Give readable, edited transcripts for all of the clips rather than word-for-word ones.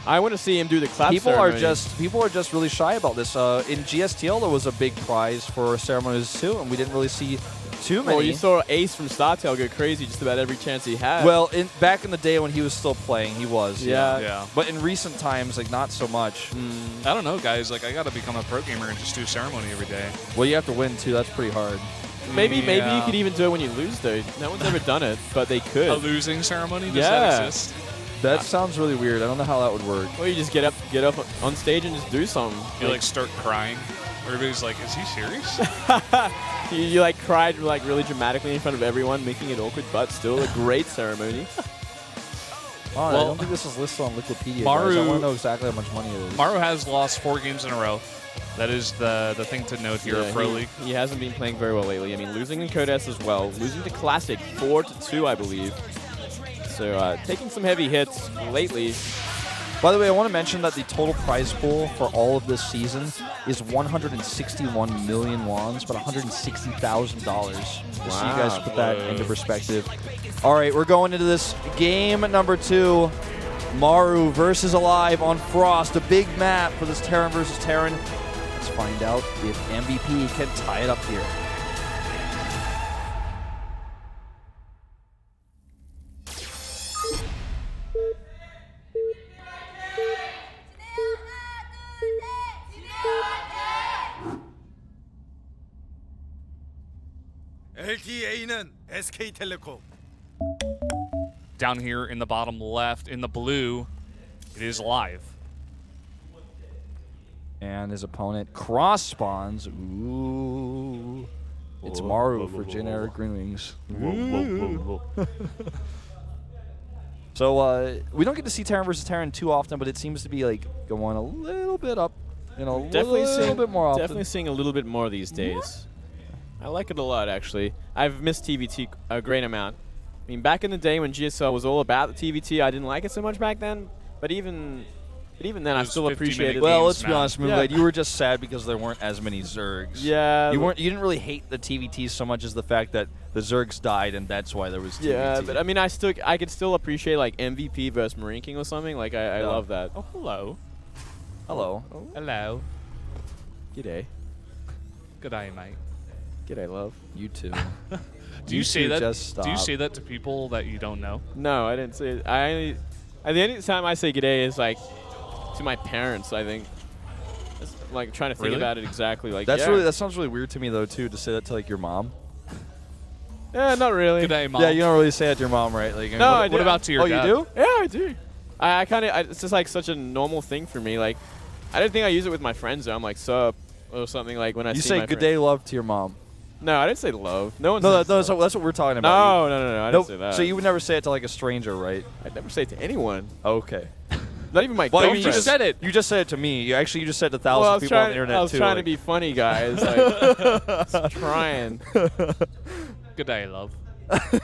I want to see him do the clap people ceremony. are just really shy about this. In GSTL, there was a big prize for ceremonies too, and we didn't really see too many. Well, you saw Ace from StarTale go crazy just about every chance he had. Well, back in the day when he was still playing, he was. Yeah. But in recent times, like not so much. I don't know, guys. Like I got to become a pro gamer and just do ceremony every day. Well, you have to win too. That's pretty hard. Maybe you could even do it when you lose, though. No one's ever done it, but they could. A losing ceremony? Does that exist? That sounds really weird. I don't know how that would work. Or you just get up on stage and just do something. You like start crying. Everybody's like, "Is he serious?" you like cried like really dramatically in front of everyone, making it awkward, but still a great ceremony. I don't think this is listed on Wikipedia. Maru, guys. I want to know exactly how much money it is. Maru has lost 4 games in a row. That is the thing to note here at Pro League. He hasn't been playing very well lately. I mean, losing in Codes as well, losing to Classic 4-2, I believe. So taking some heavy hits lately. By the way, I want to mention that the total prize pool for all of this season is 161 million wons, but $160,000. Just so you guys put that into perspective. All right, we're going into this game number 2. Maru versus aLive on Frost, a big map for this Terran versus Terran. Let's find out if MVP can tie it up here. LTA는 SK텔레콤. Down here in the bottom left, in the blue, it is aLive. And his opponent cross spawns. Ooh. It's Maru for JINAIR Green Wings. So we don't get to see Terran versus Terran too often, but it seems to be like going a little bit up. You know, Definitely a little bit more often. Definitely seeing a little bit more these days. I like it a lot, actually. I've missed TVT a great amount. I mean, back in the day when GSL was all about the TVT, I didn't like it so much back then. But even then, I still appreciated it. Well, let's be honest, Moonblade. You were just sad because there weren't as many Zergs. Yeah. You didn't really hate the TVTs so much as the fact that the Zergs died, and that's why there was TVT. Yeah, but I mean, I could still appreciate like MVP versus Marine King or something. Like I love that. Oh, hello. Hello. Oh. Hello. G'day. Good day, mate. G'day, love. You too. Do you say that? Just stop. Do you say that to people that you don't know? No, I didn't say it. The only time I say g'day is like to my parents. I think. It's like trying to think about it exactly. Like that sounds really weird to me though too, to say that to like your mom. Yeah, not really. Good day, mom. Yeah, you don't really say that to your mom, right? Like, no, what about to your dad? You do? Yeah, I do. I kind of. It's just like such a normal thing for me. Like, I don't think I use it with my friends. Though. I'm like sup or something like when I You see say my good friend. day, love to your mom. No, I didn't say love. No one. No, says that's what we're talking about. No. I didn't say that. So you would never say it to like a stranger, right? I'd never say it to anyone. Okay. Not even my Well, girlfriend. you just said it. You just said it to me. You just said it to thousands of people on the internet too. I was trying to be funny, guys. Like, just trying. Good day, love.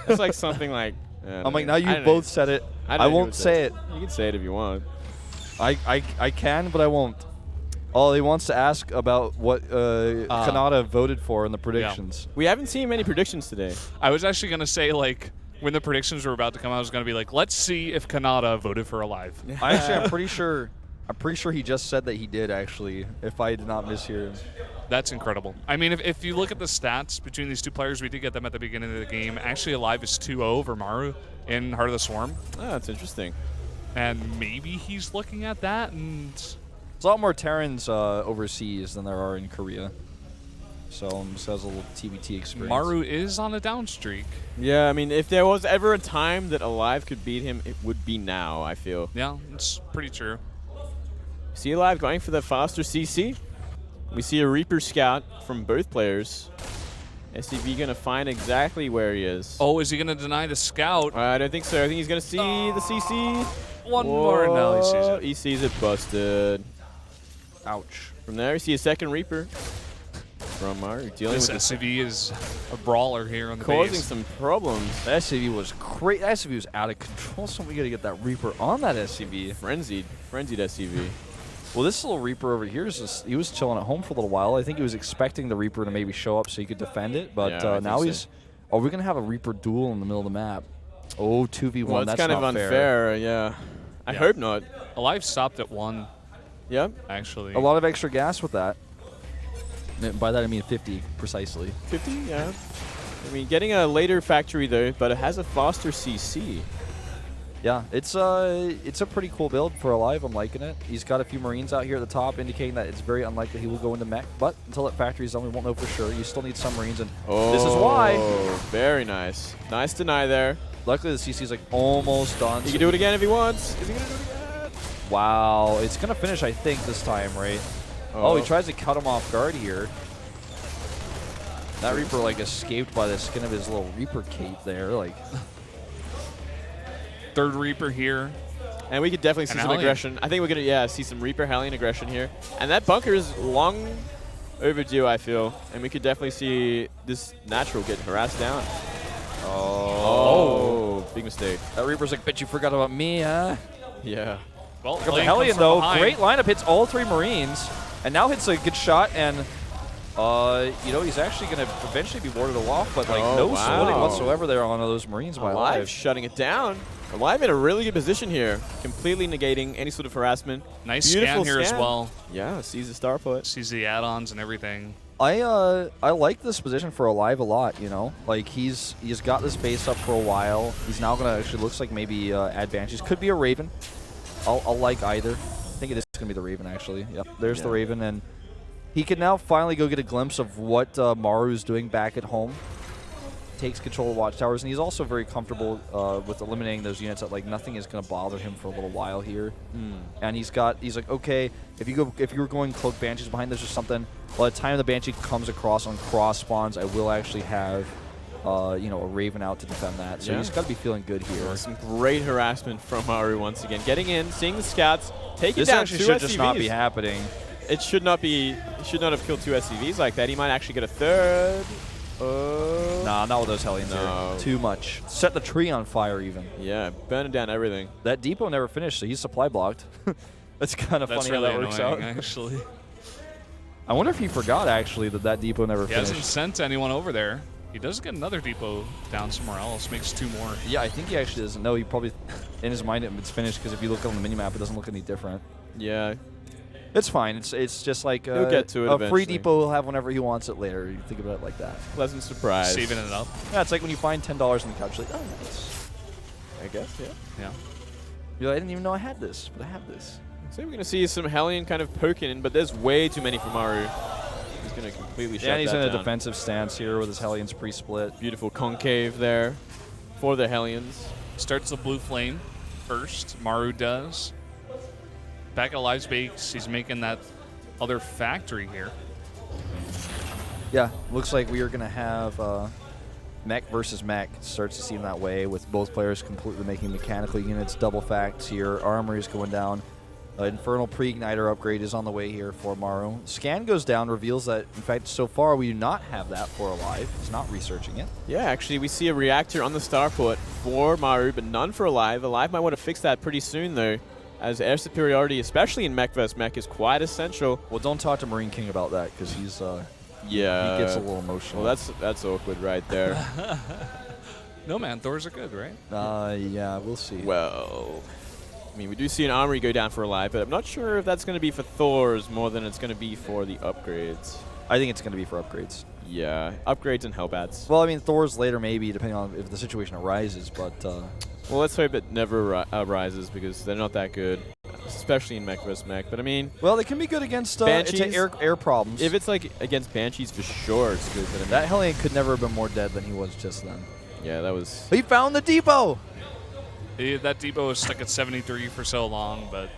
It's like something like. I'm like, now you both said it. I won't say it. You can say it if you want. I can, but I won't. Oh, he wants to ask about what Kanata voted for in the predictions. Yeah. We haven't seen many predictions today. I was actually going to say, like, when the predictions were about to come out, I was going to be like, let's see if Kanata voted for aLive. I'm pretty sure he just said that he did, actually, if I did not mishear him. That's incredible. I mean, if you look at the stats between these two players, we did get them at the beginning of the game. Actually, aLive is 2-0 over Maru in Heart of the Swarm. Oh, that's interesting. And maybe he's looking at that and... There's a lot more Terrans overseas than there are in Korea. So just has a little TVT experience. Maru is on a down streak. Yeah, I mean, if there was ever a time that aLive could beat him, it would be now, I feel. Yeah, it's pretty true. See aLive going for the faster CC. We see a Reaper scout from both players. SCV going to find exactly where he is. Oh, is he going to deny the scout? I don't think so. I think he's going to see the CC. One more, and no, he sees it. He sees it busted. Ouch. From there, we see a second Reaper from Maru dealing This with SCV is a brawler here on the causing base. some problems. The SCV was great. That SCV was out of control, so we got to get that Reaper on that SCV. Frenzied SCV. Well, this little Reaper over here he was chilling at home for a little while. I think he was expecting the Reaper to maybe show up so he could defend it, but Yeah, now he's. Are we gonna have a Reaper duel in the middle of the map? Oh, 2v1. Well, it's that's kind of not unfair. Yeah. I hope not. aLive stopped at 1. Yep. Actually. A lot of extra gas with that. And by that I mean 50 precisely. 50, yeah. I mean, getting a later factory though, but it has a faster CC. Yeah, it's a pretty cool build for aLive. I'm liking it. He's got a few Marines out here at the top, indicating that it's very unlikely he will go into mech. But until that factory is done, we won't know for sure. You still need some Marines, and this is why. Very nice. Nice deny there. Luckily, the CC is like almost done. He can do it again if he wants. Is he gonna do it again? Wow, it's gonna finish, I think, this time, right? Oh, he tries to cut him off guard here. That Reaper like escaped by the skin of his little Reaper cape there, like. Third Reaper here. And we could definitely see some aggression. I think we're gonna see some Reaper Hellion aggression here. And that bunker is long overdue, I feel. And we could definitely see this natural get harassed down. Oh, big mistake. That Reaper's like, bet you forgot about me, huh? Yeah. Well, The Hellion, though, great lineup, hits all 3 Marines, and now hits a good shot, and, you know, he's actually going to eventually be warded off, but, like, no slowing whatsoever there on those Marines by aLive. Shutting it down. aLive in a really good position here, completely negating any sort of harassment. Nice scan here as well. Yeah, sees the star put. Sees the add-ons and everything. I like this position for aLive a lot, you know? Like, he's got this base up for a while. He's now going to actually, looks like maybe add Banshees. Could be a Raven. I'll like either. I think it is going to be the Raven, actually. Yep, there's the Raven, and he can now finally go get a glimpse of what Maru's doing back at home. Takes control of watchtowers, and he's also very comfortable with eliminating those units that like nothing is going to bother him for a little while here. And he's like, okay, if you were going cloak Banshees behind this or something, by the time the Banshee comes across on cross spawns, I will actually have you know, a Raven out to defend that. So he's got to be feeling good here. Some great harassment from Maru once again, getting in, seeing the scouts, taking this down actually 2 should SCVs. just not be happening. It should not be. He should not have killed 2 SCVs like that. He might actually get a 3rd. Nah, not with those Hellions here. Too much. Set the tree on fire even. Yeah, burning down everything. That depot never finished, so he's supply blocked. That's kind of funny really how that works out. Actually. I wonder if he forgot, actually, that depot never finished. He hasn't sent anyone over there. He does get another depot down somewhere else. Makes 2 more. Yeah, I think he actually doesn't know. He probably, in his mind, it's finished, because if you look on the minimap, it doesn't look any different. Yeah. It's fine. It's just like He'll get to it a eventually. free depot he'll have whenever he wants it later. You think about it like that. Pleasant surprise. Saving it up. Yeah, it's like when you find $10 on the couch, like, oh, nice. I guess, yeah. Yeah. You're like, I didn't even know I had this, but I have this. So we're going to see some Hellion kind of poking in, but there's way too many for Maru. He's going to completely shut that down. Yeah, he's in a defensive stance here with his Hellions pre-split. Beautiful concave there for the Hellions. Starts the blue flame first. Maru does. Back at aLive's base, he's making that other factory here. Yeah, looks like we are going to have mech versus mech. Starts to seem that way with both players completely making mechanical units, double facts here. Armory is going down. Infernal pre-igniter upgrade is on the way here for Maru. Scan goes down, reveals that, in fact, so far we do not have that for aLive. He's not researching it. Yeah, actually, we see a reactor on the starport for Maru, but none for aLive. aLive might want to fix that pretty soon, though, as air superiority, especially in mech vs. mech, is quite essential. Well, don't talk to Marine King about that, because he's he gets a little emotional. Well, that's awkward right there. No, man, Thors are good, right? Yeah, we'll see. Well, I mean, we do see an armory go down for aLive, but I'm not sure if that's going to be for Thors more than it's going to be for the upgrades. I think it's going to be for upgrades. Yeah, upgrades and Hellbats. Well, I mean, Thors later maybe, depending on if the situation arises, but... well, let's hope it never rises, because they're not that good, especially in mech vs. mech. But I mean... Well, they can be good against Banshees, air problems. If it's like against Banshees, for sure it's good. But I mean, that Hellion could never have been more dead than he was just then. Yeah, that was... He found the depot! That depot was stuck at 73 for so long, but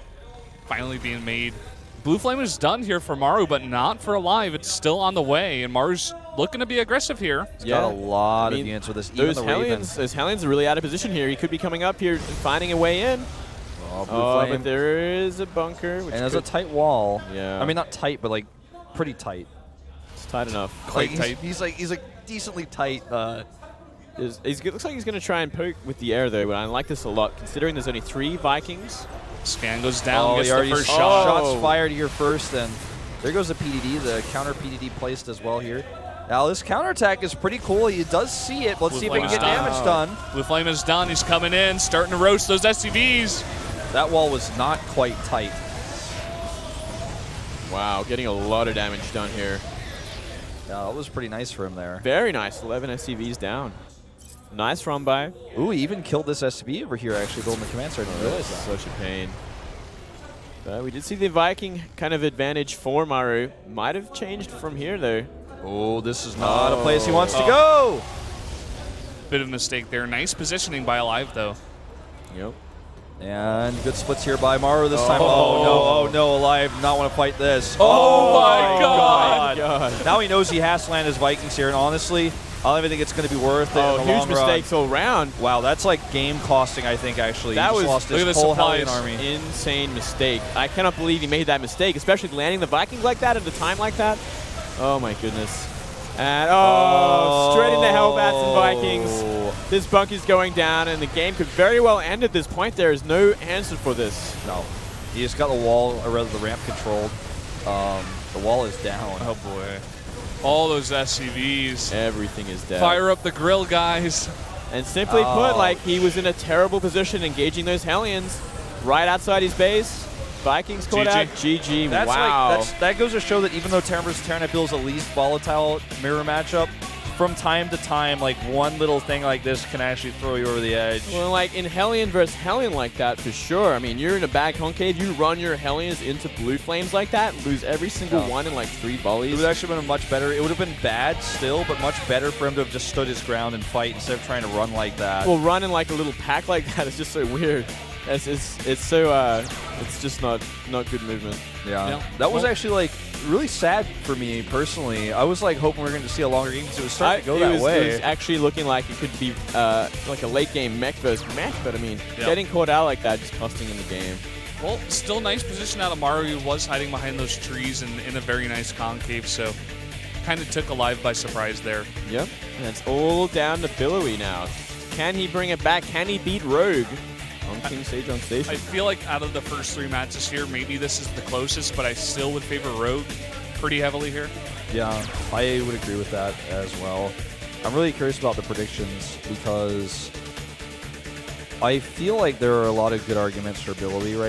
finally being made. Blue Flame is done here for Maru, but not for aLive. It's still on the way, and Maru's looking to be aggressive here. He's got a lot of units with this. Even the Hellions, those Hellions are really out of position here. He could be coming up here and finding a way in. Oh, but there is a bunker. Which and there's a tight wall. Yeah. I mean, not tight, but like pretty tight. It's tight enough. Like he's like decently tight. It looks like he's going to try and poke with the air, though, but I like this a lot, considering there's only 3 Vikings. Scan goes down, gets the first shot. shot. Shots fired here first, and there goes the PDD, the counter PDD placed as well here. Now, this counterattack is pretty cool. He does see it. Let's see if he can get damage done. Blue Flame is done. He's coming in, starting to roast those SCVs. That wall was not quite tight. Wow, getting a lot of damage done here. Yeah, that was pretty nice for him there. Very nice. 11 SCVs down. Nice run by. Ooh, he even killed this SCV over here, actually, building the command center. I didn't realize that. Such a pain. But we did see the Viking kind of advantage for Maru. Might have changed from here, though. Oh, this is not a place he wants to go. Bit of a mistake there. Nice positioning by aLive, though. Yep. And good splits here by Maru this time. Oh, no, aLive not want to fight this. Oh my God. Now he knows he has to land his Vikings here, and honestly, I don't even think it's going to be worth it in the huge long run. mistakes all round. Wow, that's like game costing, I think, actually. That he just was lost look at his the whole supplies. Hellion army. Insane mistake. I cannot believe he made that mistake, especially landing the Vikings like that at a time like that. Oh my goodness. And straight into Hellbats and Vikings. This bunker's going down, and the game could very well end at this point. There is no answer for this. No. He just got the wall, or rather the ramp controlled. The wall is down. Oh boy. All those SCVs. Everything is dead. Fire up the grill, guys. And simply put, like, he was in a terrible position engaging those Hellions right outside his base. Vikings caught out. GG. That's wow. That goes to show that even though Terran vs. Terran I feel is the least volatile mirror matchup, from time to time, like one little thing like this can actually throw you over the edge. Well, like in Hellion versus Hellion like that, for sure. I mean, you're in a bad concave, you run your Hellions into blue flames like that, lose every single one in like 3 volleys. It would actually have been much better. It would have been bad still, but much better for him to have just stood his ground and fight instead of trying to run like that. Well, running like a little pack like that is just so weird. It's so it's just not good movement. Yeah. That was actually like really sad for me personally. I was like hoping we were going to see a longer game because it was starting to go that way. It was actually looking like it could be like a late game mech versus mech, but I mean, getting caught out like that just costing him the game. Well, still nice position out of Maru. He was hiding behind those trees and in a very nice concave, so kind of took aLive by surprise there. Yep. And it's all down to Billowy now. Can he bring it back? Can he beat Rogue on King Sage on Station? I feel like out of the first 3 matches here, maybe this is the closest, but I still would favor Rogue pretty heavily here. Yeah, I would agree with that as well. I'm really curious about the predictions because I feel like there are a lot of good arguments for Billowy right